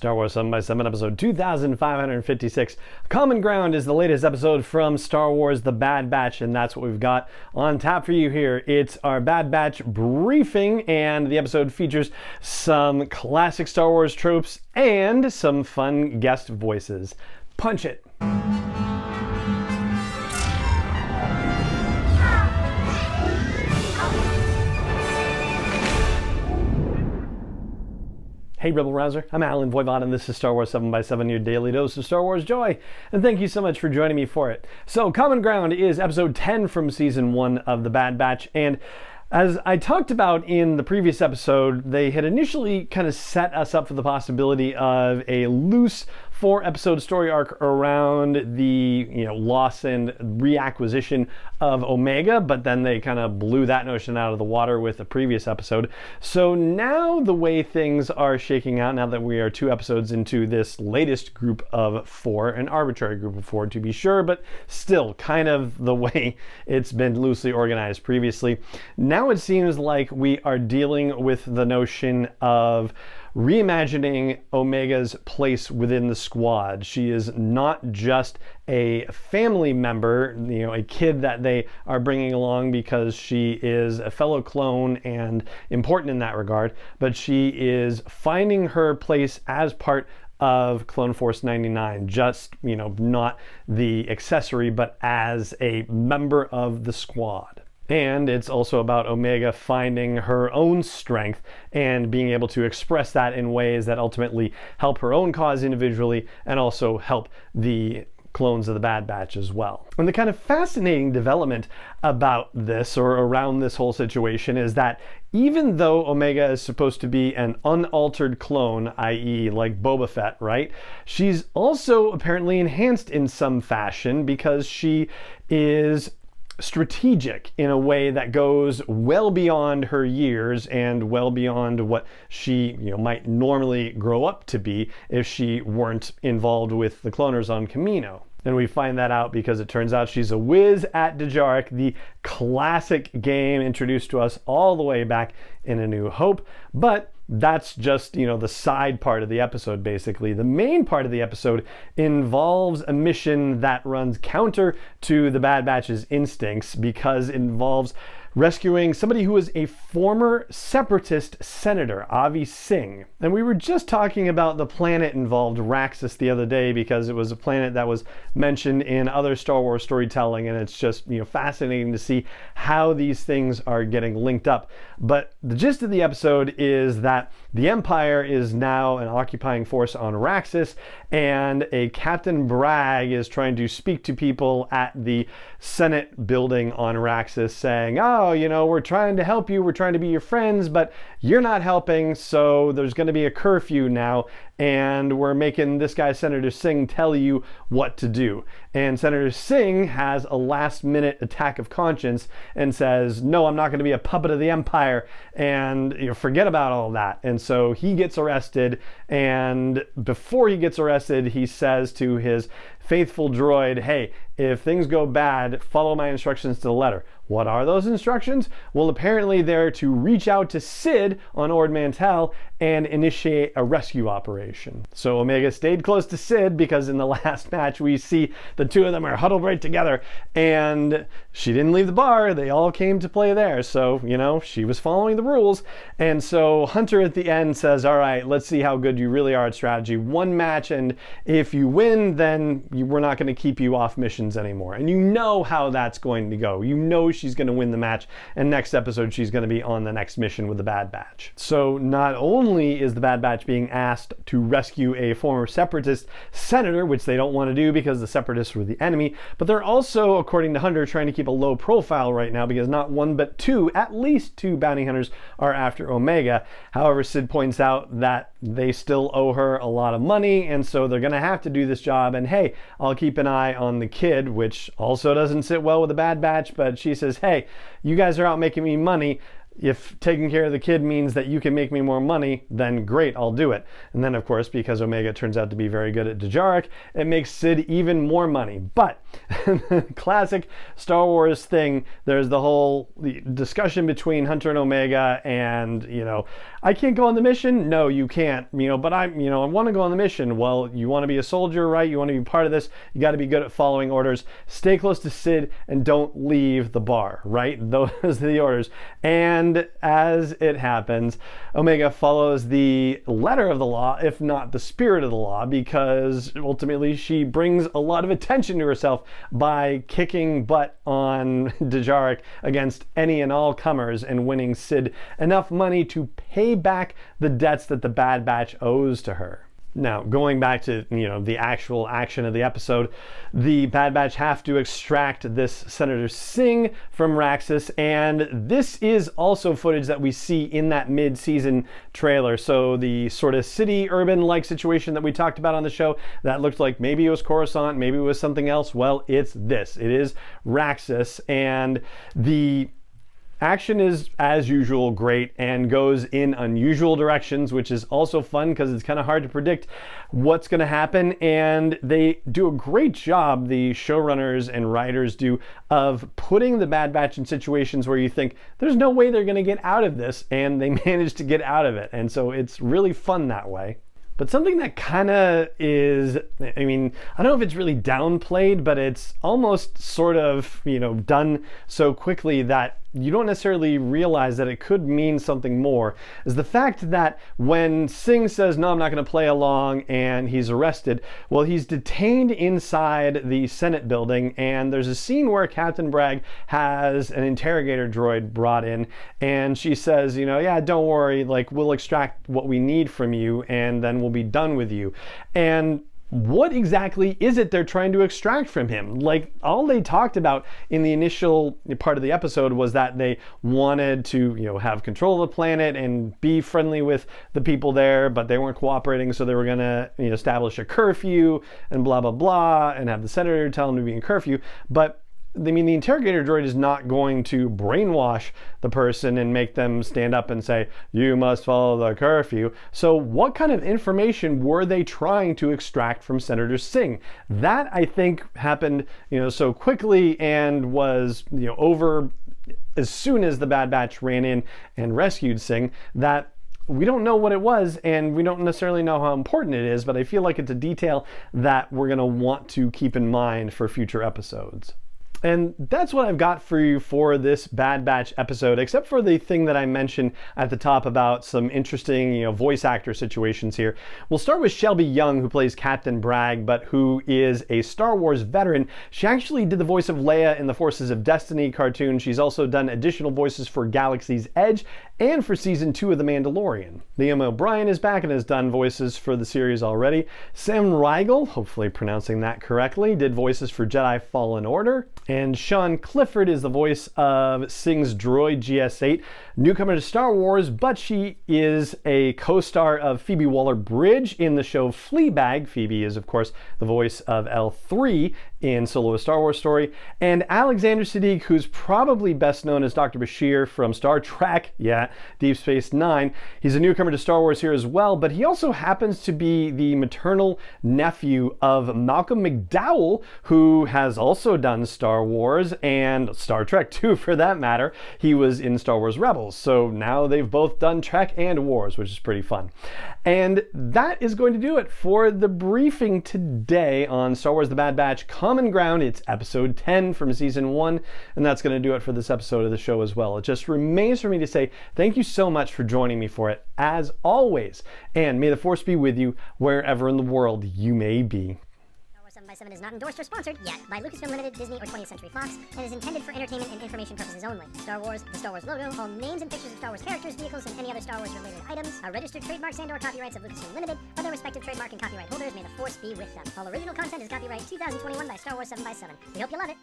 Star Wars 7 by 7 episode 2556. Common Ground is the latest episode from Star Wars The Bad Batch, and that's what we've got on tap for you here. It's our Bad Batch briefing, and the episode features some classic Star Wars tropes and some fun guest voices. Punch it! Hey Rebel Rouser, I'm Alan Voivod and this is Star Wars 7 by 7, your daily dose of Star Wars joy, and thank you so much for joining me for it. So Common Ground is episode 10 from season 1 of The Bad Batch, and as I talked about in the previous episode, they had initially kind of set us up for the possibility of a loose 4-episode story arc around the loss and reacquisition of Omega, but then they kind of blew that notion out of the water with the previous episode. So now the way things are shaking out, now that we are 2 episodes into this latest group of 4, an arbitrary group of 4 to be sure, but still kind of the way it's been loosely organized previously. Now it seems like we are dealing with the notion of reimagining Omega's place within the squad. She is not just a family member, a kid that they are bringing along because she is a fellow clone and important in that regard, but she is finding her place as part of Clone Force 99, just, not the accessory, but as a member of the squad. And it's also about Omega finding her own strength and being able to express that in ways that ultimately help her own cause individually and also help the clones of the Bad Batch as well. And the kind of fascinating development about this, or around this whole situation, is that even though Omega is supposed to be an unaltered clone, i.e. like Boba Fett, right? She's also apparently enhanced in some fashion because she is strategic in a way that goes well beyond her years and well beyond what she might normally grow up to be if she weren't involved with the cloners on Kamino. And we find that out because it turns out she's a whiz at Dejarik, the classic game introduced to us all the way back in A New Hope. But that's just, the side part of the episode, basically. The main part of the episode involves a mission that runs counter to the Bad Batch's instincts because it involves rescuing somebody who was a former separatist senator, Avi Singh. And we were just talking about the planet involved, Raxus, the other day because it was a planet that was mentioned in other Star Wars storytelling, and it's just fascinating to see how these things are getting linked up. But the gist of the episode is that the Empire is now an occupying force on Raxus, and a Captain Bragg is trying to speak to people at the Senate building on Raxus saying, we're trying to help you, we're trying to be your friends, but you're not helping, so there's going to be a curfew now, and we're making this guy, Senator Singh, tell you what to do. And Senator Singh has a last-minute attack of conscience and says, no, I'm not going to be a puppet of the Empire, and forget about all that. And so he gets arrested, and before he gets arrested, he says to his faithful droid, hey, if things go bad, follow my instructions to the letter. What are those instructions? Well, apparently they're to reach out to Sid on Ord Mantell and initiate a rescue operation. So Omega stayed close to Sid because in the last match we see the two of them are huddled right together, and she didn't leave the bar. They all came to play there. So, she was following the rules. And so Hunter at the end says, all right, let's see how good you really are at strategy. One match, and if you win, then we're not going to keep you off missions anymore. And you know how that's going to go. She's going to win the match, and next episode she's going to be on the next mission with the Bad Batch. So not only is the Bad Batch being asked to rescue a former separatist senator, which they don't want to do because the separatists were the enemy, but they're also, according to Hunter, trying to keep a low profile right now because not one but two, at least 2 bounty hunters are after Omega. However, Sid points out that they still owe her a lot of money, and so they're going to have to do this job, and hey, I'll keep an eye on the kid, which also doesn't sit well with the Bad Batch, but she says, hey, you guys are out making me money. If taking care of the kid means that you can make me more money, then great, I'll do it. And then, of course, because Omega turns out to be very good at Dejarik, it makes Sid even more money. But classic Star Wars thing, there's the whole discussion between Hunter and Omega, and, I can't go on the mission? No, you can't, but I want to go on the mission. Well, you want to be a soldier, right? You want to be part of this. You got to be good at following orders. Stay close to Sid and don't leave the bar, right? Those are the orders. And as it happens, Omega follows the letter of the law, if not the spirit of the law, because ultimately she brings a lot of attention to herself by kicking butt on Dejarik against any and all comers and winning Sid enough money to pay back the debts that the Bad Batch owes to her. Now, going back to, the actual action of the episode, the Bad Batch have to extract this Senator Singh from Raxus, and this is also footage that we see in that mid-season trailer. So the sort of city urban-like situation that we talked about on the show, that looked like maybe it was Coruscant, maybe it was something else. Well, it's this. It is Raxus, and the action is, as usual, great and goes in unusual directions, which is also fun because it's kind of hard to predict what's going to happen. And they do a great job, the showrunners and writers do, of putting the Bad Batch in situations where you think there's no way they're going to get out of this, and they manage to get out of it. And so it's really fun that way. But something that kind of is, I don't know if it's really downplayed, but it's almost sort of, done so quickly that you don't necessarily realize that it could mean something more, is the fact that when Singh says, no, I'm not going to play along, and he's arrested, well, he's detained inside the Senate building, and there's a scene where Captain Bragg has an interrogator droid brought in, and she says, yeah, don't worry, we'll extract what we need from you, and then we'll be done with you. And what exactly is it they're trying to extract from him? All they talked about in the initial part of the episode was that they wanted to, have control of the planet and be friendly with the people there, but they weren't cooperating, so they were going to establish a curfew and blah, blah, blah, and have the senator tell them to be in curfew. But the interrogator droid is not going to brainwash the person and make them stand up and say, you must follow the curfew. So what kind of information were they trying to extract from Senator Singh? That, I think, happened, so quickly and was, over as soon as the Bad Batch ran in and rescued Singh, that we don't know what it was, and we don't necessarily know how important it is, but I feel like it's a detail that we're going to want to keep in mind for future episodes. And that's what I've got for you for this Bad Batch episode, except for the thing that I mentioned at the top about some interesting, voice actor situations here. We'll start with Shelby Young, who plays Captain Bragg, but who is a Star Wars veteran. She actually did the voice of Leia in the Forces of Destiny cartoon. She's also done additional voices for Galaxy's Edge and for Season 2 of The Mandalorian. Liam O'Brien is back and has done voices for the series already. Sam Riegel, hopefully pronouncing that correctly, did voices for Jedi Fallen Order. And Sean Clifford is the voice of Singh's droid GS-8, newcomer to Star Wars, but she is a co-star of Phoebe Waller-Bridge in the show Fleabag. Phoebe is, of course, the voice of L3 in Solo: A Star Wars Story. And Alexander Siddig, who's probably best known as Dr. Bashir from Star Trek, Deep Space Nine. He's a newcomer to Star Wars here as well, but he also happens to be the maternal nephew of Malcolm McDowell, who has also done Star Wars and Star Trek too, for that matter. He was in Star Wars Rebels, so now they've both done Trek and Wars, which is pretty fun. And that is going to do it for the briefing today on Star Wars: The Bad Batch Common Ground. It's episode 10 from season 1, and that's going to do it for this episode of the show as well. It just remains for me to say thank you so much for joining me for it, as always, and may the Force be with you wherever in the world you may be. 7x7 is not endorsed or sponsored yet by Lucasfilm Limited, Disney, or 20th Century Fox, and is intended for entertainment and information purposes only. Star Wars, the Star Wars logo, all names and pictures of Star Wars characters, vehicles, and any other Star Wars related items are registered trademarks and/or copyrights of Lucasfilm Limited, or their respective trademark and copyright holders. May the Force be with them. All original content is copyright 2021 by Star Wars 7x7. We hope you love it.